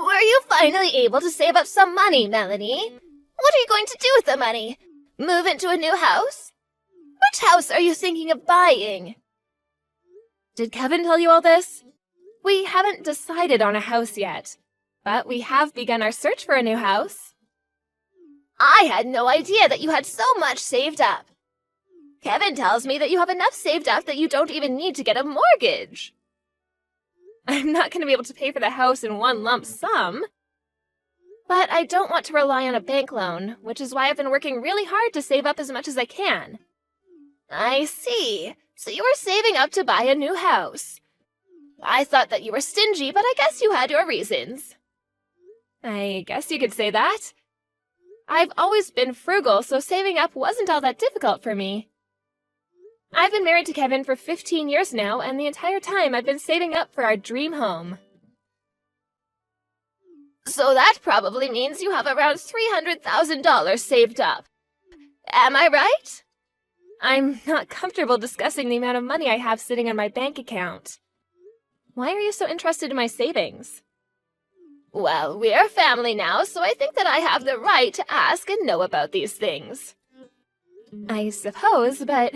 Were you finally able to save up some money, Melanie? What are you going to do with the money? Move into a new house? Which house are you thinking of buying? Did Kevin tell you all this? We haven't decided on a house yet, but we have begun our search for a new house. I had no idea that you had so much saved up. Kevin tells me that you have enough saved up that you don't even need to get a mortgage. I'm not going to be able to pay for the house in one lump sum. But I don't want to rely on a bank loan, which is why I've been working really hard to save up as much as I can. I see. So you were saving up to buy a new house. I thought that you were stingy, but I guess you had your reasons. I guess you could say that. I've always been frugal, so saving up wasn't all that difficult for me. I've been married to Kevin for 15 years now, and the entire time I've been saving up for our dream home. So that probably means you have around $300,000 saved up. Am I right? I'm not comfortable discussing the amount of money I have sitting on my bank account. Why are you so interested in my savings? Well, we're family now, so I think that I have the right to ask and know about these things. I suppose, but...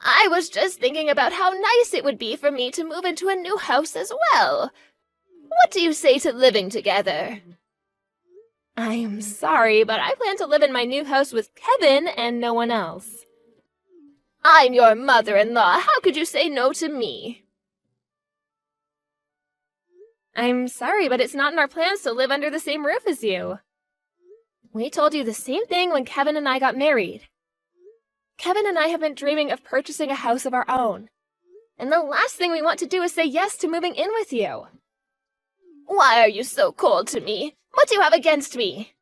I was just thinking about how nice it would be for me to move into a new house as well. What do you say to living together? I'm sorry, but I plan to live in my new house with Kevin and no one else. I'm your mother-in-law. How could you say no to me? I'm sorry, but it's not in our plans to live under the same roof as you. We told you the same thing when Kevin and I got married. Kevin and I have been dreaming of purchasing a house of our own. And the last thing we want to do is say yes to moving in with you. Why are you so cold to me? What do you have against me?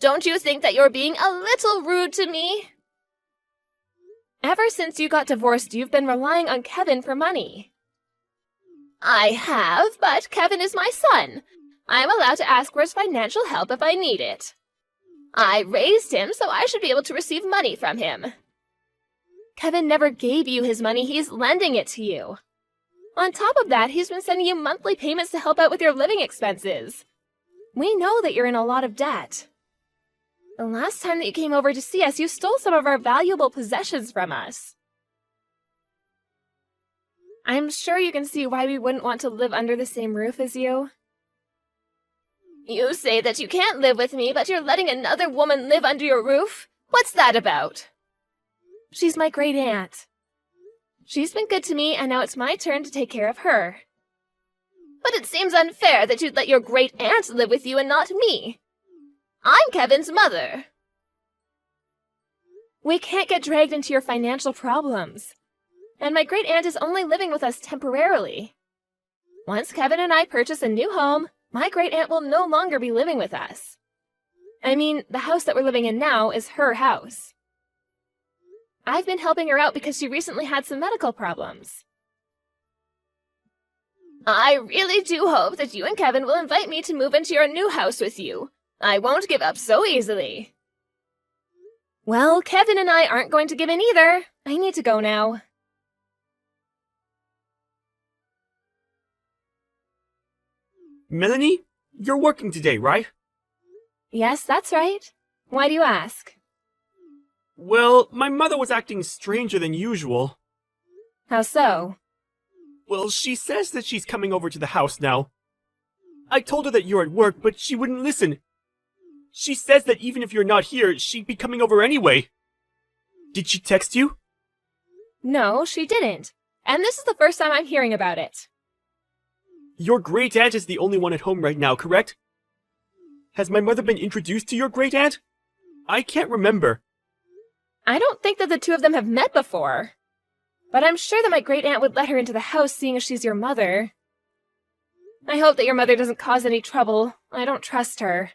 Don't you think that you're being a little rude to me? Ever since you got divorced, you've been relying on Kevin for money. I have, but Kevin is my son. I'm allowed to ask for his financial help if I need it. I raised him, so I should be able to receive money from him. Kevin never gave you his money, he's lending it to you. On top of that, he's been sending you monthly payments to help out with your living expenses. We know that you're in a lot of debt. The last time that you came over to see us, you stole some of our valuable possessions from us. I'm sure you can see why we wouldn't want to live under the same roof as you. You say that you can't live with me, but you're letting another woman live under your roof? What's that about? She's my great aunt. She's been good to me, and now it's my turn to take care of her. But it seems unfair that you'd let your great aunt live with you and not me. I'm Kevin's mother. We can't get dragged into your financial problems. And my great aunt is only living with us temporarily. Once Kevin and I purchase a new home, my great aunt will no longer be living with us. I mean, the house that we're living in now is her house. I've been helping her out because she recently had some medical problems. I really do hope that you and Kevin will invite me to move into your new house with you. I won't give up so easily. Well, Kevin and I aren't going to give in either. I need to go now. Melanie, you're working today, right? Yes, that's right. Why do you ask? Well, my mother was acting stranger than usual. How so? Well, she says that she's coming over to the house now. I told her that you're at work, but she wouldn't listen. She says that even if you're not here, she'd be coming over anyway. Did she text you? No, she didn't. And this is the first time I'm hearing about it. Your great aunt is the only one at home right now, correct? Has my mother been introduced to your great aunt? I can't remember. I don't think that the two of them have met before. But I'm sure that my great aunt would let her into the house, seeing as she's your mother. I hope that your mother doesn't cause any trouble. I don't trust her.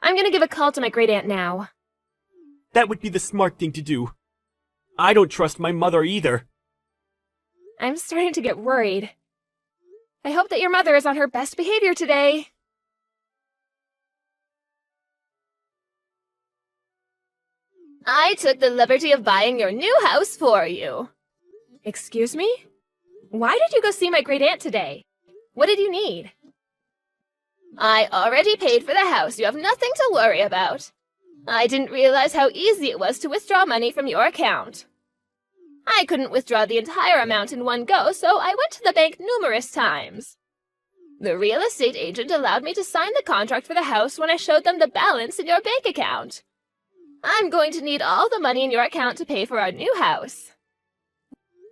I'm gonna give a call to my great aunt now. That would be the smart thing to do. I don't trust my mother either. I'm starting to get worried. I hope that your mother is on her best behavior today. I took the liberty of buying your new house for you. Excuse me? Why did you go see my great aunt today? What did you need? I already paid for the house. You have nothing to worry about. I didn't realize how easy it was to withdraw money from your account. I couldn't withdraw the entire amount in one go, so I went to the bank numerous times. The real estate agent allowed me to sign the contract for the house when I showed them the balance in your bank account. I'm going to need all the money in your account to pay for our new house.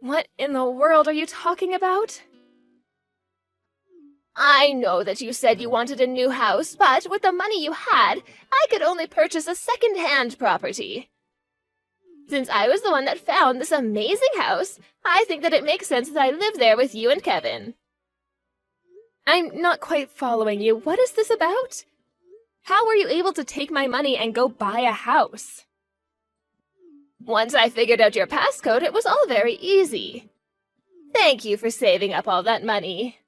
What in the world are you talking about? I know that you said you wanted a new house, but with the money you had, I could only purchase a second-hand property. Since I was the one that found this amazing house, I think that it makes sense that I live there with you and Kevin. I'm not quite following you. What is this about? How were you able to take my money and go buy a house? Once I figured out your passcode, it was all very easy. Thank you for saving up all that money.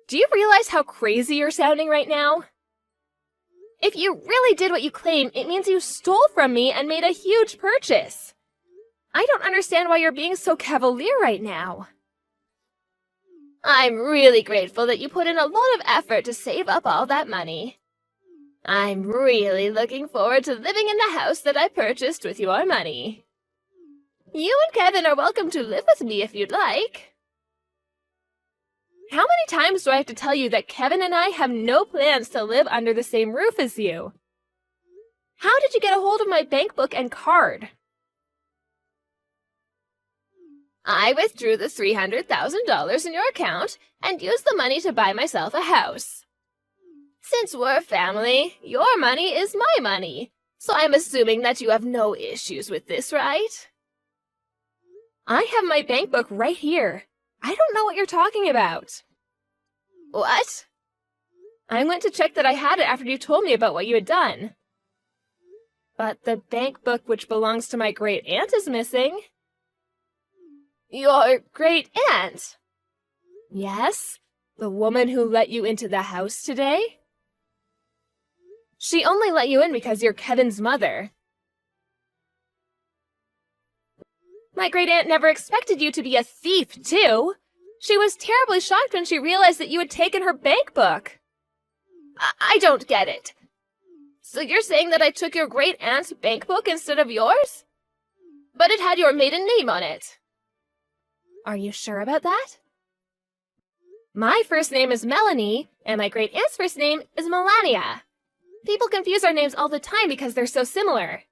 Do you realize how crazy you're sounding right now? If you really did what you claim, it means you stole from me and made a huge purchase. I don't understand why you're being so cavalier right now. I'm really grateful that you put in a lot of effort to save up all that money. I'm really looking forward to living in the house that I purchased with your money. You and Kevin are welcome to live with me if you'd like. How many times do I have to tell you that Kevin and I have no plans to live under the same roof as you? How did you get a hold of my bank book and card? I withdrew the $300,000 in your account and used the money to buy myself a house. Since we're family, your money is my money, so I'm assuming that you have no issues with this, right? I have my bank book right here. I don't know what you're talking about. What? I went to check that I had it after you told me about what you had done. But the bank book which belongs to my great aunt is missing. Your great aunt? Yes, the woman who let you into the house today. She only let you in because you're Kevin's mother. My great aunt never expected you to be a thief, too. She was terribly shocked when she realized that you had taken her bank book. I don't get it. So you're saying that I took your great aunt's bank book instead of yours? But it had your maiden name on it. Are you sure about that? My first name is Melanie, and my great aunt's first name is Melania. People confuse our names all the time because they're so similar.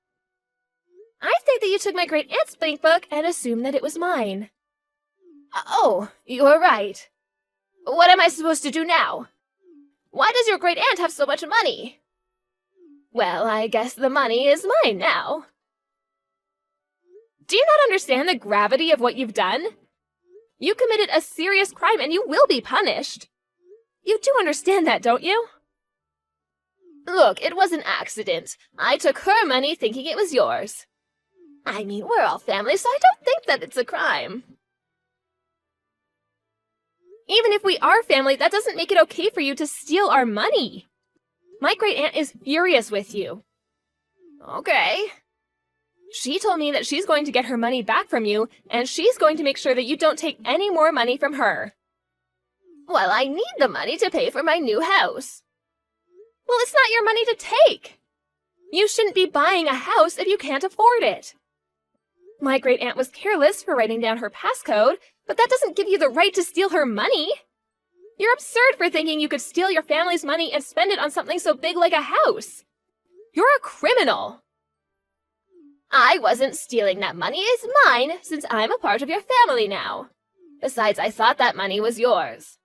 I think that you took my great aunt's bank book and assumed that it was mine. Oh, you're right. What am I supposed to do now? Why does your great aunt have so much money? Well, I guess the money is mine now. Do you not understand the gravity of what you've done? You committed a serious crime and you will be punished. You do understand that, don't you? Look, it was an accident. I took her money thinking it was yours. I mean, we're all family, so I don't think that it's a crime. Even if we are family, that doesn't make it okay for you to steal our money. My great aunt is furious with you. Okay. She told me that she's going to get her money back from you, and she's going to make sure that you don't take any more money from her. Well, I need the money to pay for my new house. Well, it's not your money to take. You shouldn't be buying a house if you can't afford it. My great aunt was careless for writing down her passcode, but that doesn't give you the right to steal her money. You're absurd for thinking you could steal your family's money and spend it on something so big like a house. You're a criminal. I wasn't stealing that money. It's mine, since I'm a part of your family now. Besides, I thought that money was yours.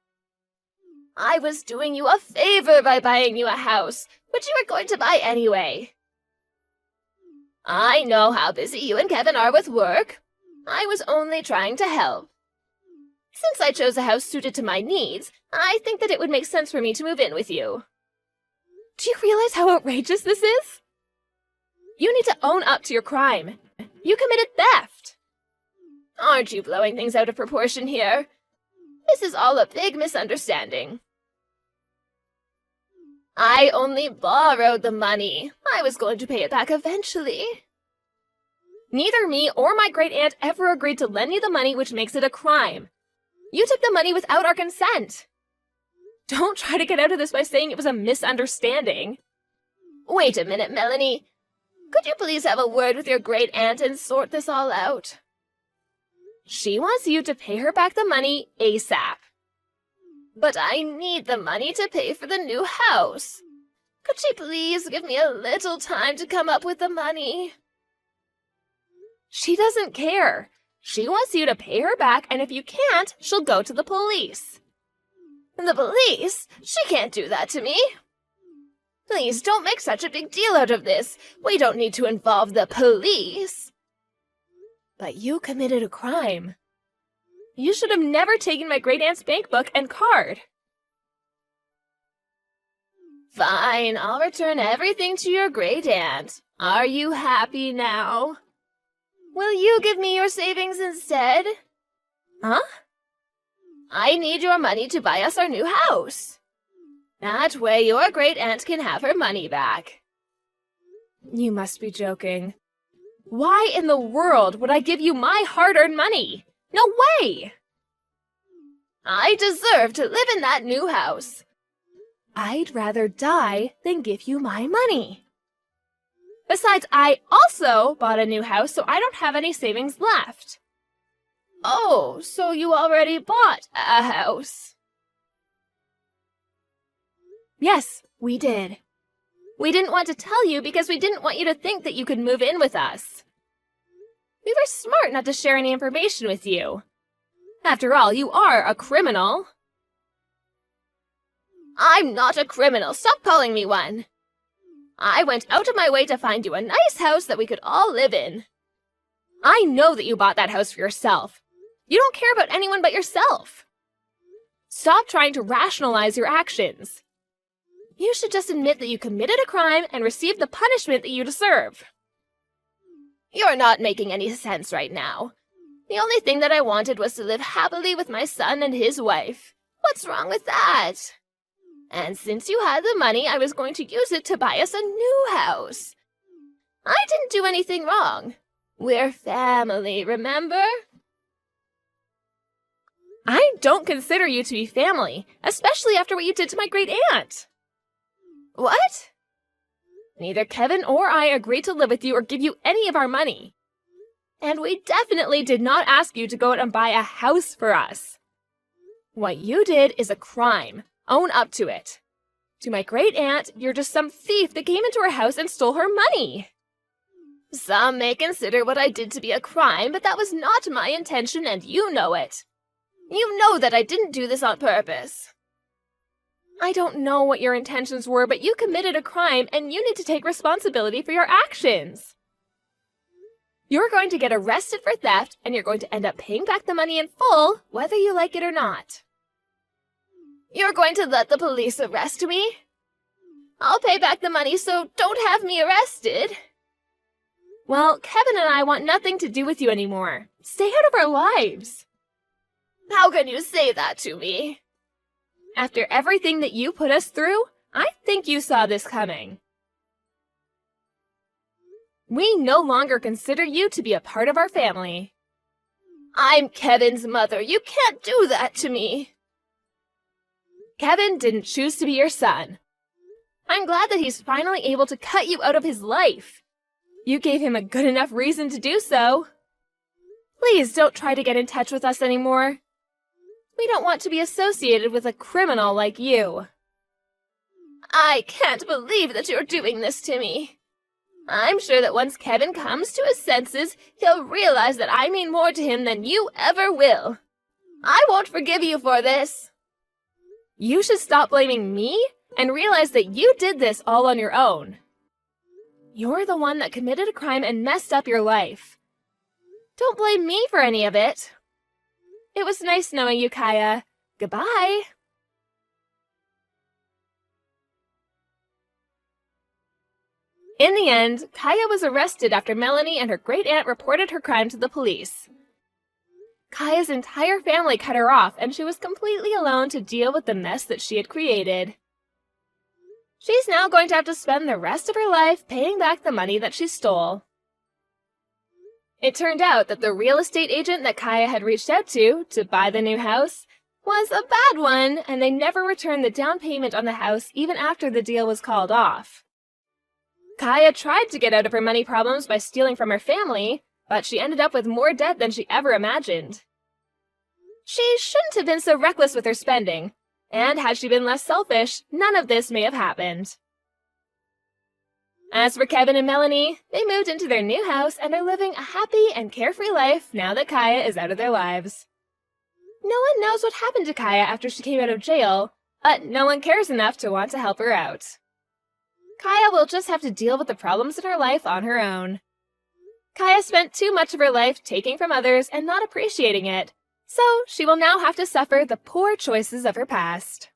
I was doing you a favor by buying you a house, which you were going to buy anyway. I know how busy you and Kevin are with work. I was only trying to help. Since I chose a house suited to my needs, I think that it would make sense for me to move in with you. Do you realize how outrageous this is? You need to own up to your crime. You committed theft. Aren't you blowing things out of proportion here? This is all a big misunderstanding. I only borrowed the money. I was going to pay it back eventually. Neither me or my great aunt ever agreed to lend you the money, which makes it a crime. You took the money without our consent. Don't try to get out of this by saying it was a misunderstanding. Wait a minute, Melanie. Could you please have a word with your great-aunt and sort this all out? She wants you to pay her back the money ASAP. But I need the money to pay for the new house. Could she please give me a little time to come up with the money? She doesn't care. She wants you to pay her back, and if you can't, she'll go to the police. The police? She can't do that to me. Please don't make such a big deal out of this. We don't need to involve the police. But you committed a crime. You should have never taken my great-aunt's bank book and card. Fine, I'll return everything to your great-aunt. Are you happy now? Will you give me your savings instead? Huh? I need your money to buy us our new house. That way your great-aunt can have her money back. You must be joking. Why in the world would I give you my hard-earned money? No way! I deserve to live in that new house. I'd rather die than give you my money. Besides, I also bought a new house, so I don't have any savings left. Oh, so you already bought a house? Yes, we did. We didn't want to tell you because we didn't want you to think that you could move in with us. We were smart not to share any information with you. After all, you are a criminal. I'm not a criminal. Stop calling me one. I went out of my way to find you a nice house that we could all live in. I know that you bought that house for yourself. You don't care about anyone but yourself. Stop trying to rationalize your actions. You should just admit that you committed a crime and received the punishment that you deserve. You're not making any sense right now. The only thing that I wanted was to live happily with my son and his wife. What's wrong with that? And since you had the money, I was going to use it to buy us a new house. I didn't do anything wrong. We're family, remember? I don't consider you to be family, especially after what you did to my great-aunt. What? Neither Kevin or I agreed to live with you or give you any of our money. And we definitely did not ask you to go out and buy a house for us. What you did is a crime. Own up to it. To my great-aunt, you're just some thief that came into her house and stole her money. Some may consider what I did to be a crime, but that was not my intention, and you know it. You know that I didn't do this on purpose. I don't know what your intentions were, but you committed a crime, and you need to take responsibility for your actions. You're going to get arrested for theft, and you're going to end up paying back the money in full, whether you like it or not. You're going to let the police arrest me? I'll pay back the money, so don't have me arrested. Well, Kevin and I want nothing to do with you anymore. Stay out of our lives. How can you say that to me? After everything that you put us through, I think you saw this coming. We no longer consider you to be a part of our family. I'm Kevin's mother. You can't do that to me. Kevin didn't choose to be your son. I'm glad that he's finally able to cut you out of his life. You gave him a good enough reason to do so. Please don't try to get in touch with us anymore. We don't want to be associated with a criminal like you. I can't believe that you're doing this to me. I'm sure that once Kevin comes to his senses, he'll realize that I mean more to him than you ever will. I won't forgive you for this. You should stop blaming me and realize that you did this all on your own. You're the one that committed a crime and messed up your life. Don't blame me for any of it. It was nice knowing you, Kaya. Goodbye. In the end, Kaya was arrested after Melanie and her great-aunt reported her crime to the police. Kaya's entire family cut her off, and she was completely alone to deal with the mess that she had created. She's now going to have to spend the rest of her life paying back the money that she stole. It turned out that the real estate agent that Kaya had reached out to buy the new house was a bad one, and they never returned the down payment on the house even after the deal was called off. Kaya tried to get out of her money problems by stealing from her family, but she ended up with more debt than she ever imagined. She shouldn't have been so reckless with her spending, and had she been less selfish, none of this may have happened. As for Kevin and Melanie, they moved into their new house and are living a happy and carefree life now that Kaya is out of their lives. No one knows what happened to Kaya after she came out of jail, but no one cares enough to want to help her out. Kaya will just have to deal with the problems in her life on her own. Kaya spent too much of her life taking from others and not appreciating it, so she will now have to suffer the poor choices of her past.